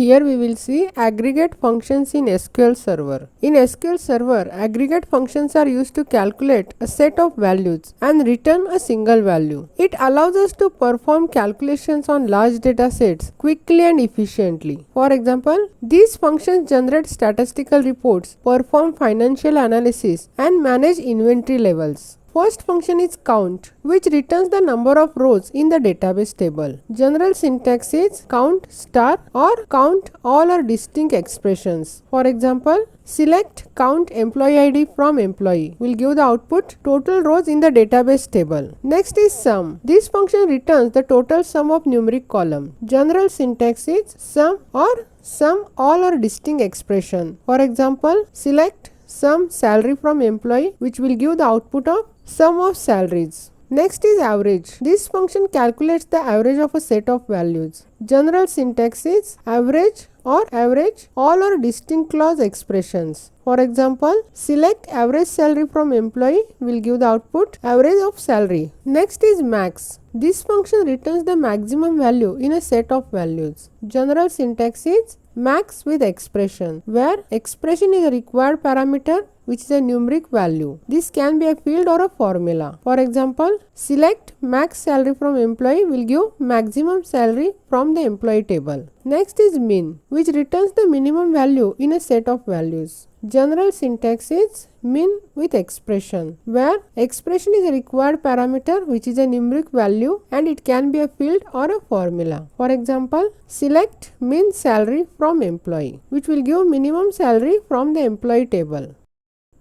Here we will see aggregate functions in SQL Server. In SQL Server, aggregate functions are used to calculate a set of values and return a single value. It allows us to perform calculations on large data sets quickly and efficiently. For example, these functions generate statistical reports, perform financial analysis, and manage inventory levels. First function is count, which returns the number of rows in the database table. General syntax is count star or count all or distinct expressions. For example, select count employee ID from employee will give the output total rows in the database table. Next is sum. This function returns the total sum of numeric column. General syntax is sum or sum all or distinct expression. For example, select sum salary from employee which will give the output of sum of salaries. Next is average. This function calculates the average of a set of values. General syntax is average or average all or distinct clause expressions. For example, select average salary from employee will give the output average of salary. Next is max. This function returns the maximum value in a set of values. General syntax is max with expression, where expression is a required parameter which is a numeric value. This can be a field or a formula. For example, select max salary from employee will give maximum salary from the employee table. Next is min, which returns the minimum value in a set of values. General syntax is min with expression, where expression is a required parameter which is a numeric value and it can be a field or a formula. For example, select min salary from employee which will give minimum salary from the employee table.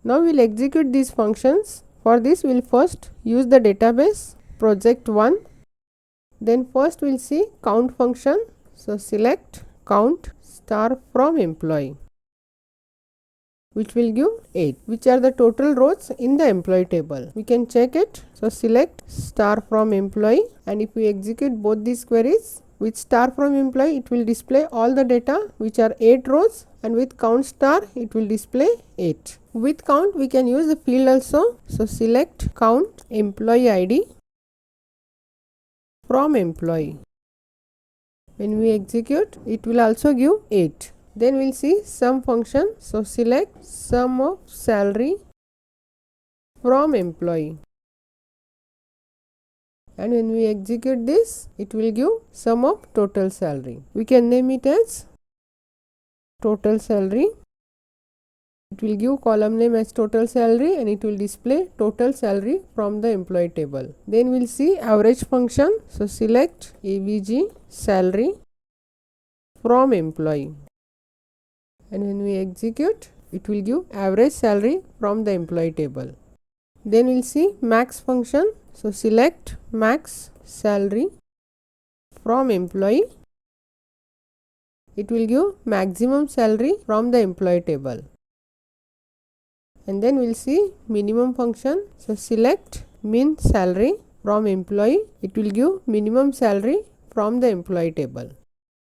Now we will execute these functions. For this we will first use the database project 1. Then first we will see count function. So select count star from employee which will give 8, which are the total rows in the employee table. We can check it. So select star from employee, and if we execute both these queries, with star from employee it will display all the data which are 8 rows, and with count star it will display 8. With count we can use the field also. So select count employee ID from employee. When we execute, it will also give 8. Then we will see sum function. So select sum of salary from employee, and when we execute this, it will give sum of total salary. We can name it as total salary. It will give column name as total salary and it will display total salary from the employee table. Then we will see average function. So select avg salary from employee, and when we execute, it will give average salary from the employee table. Then we will see max function. So select max salary from employee. It will give maximum salary from the employee table. And then we will see minimum function. So select min salary from employee. It will give minimum salary from the employee table.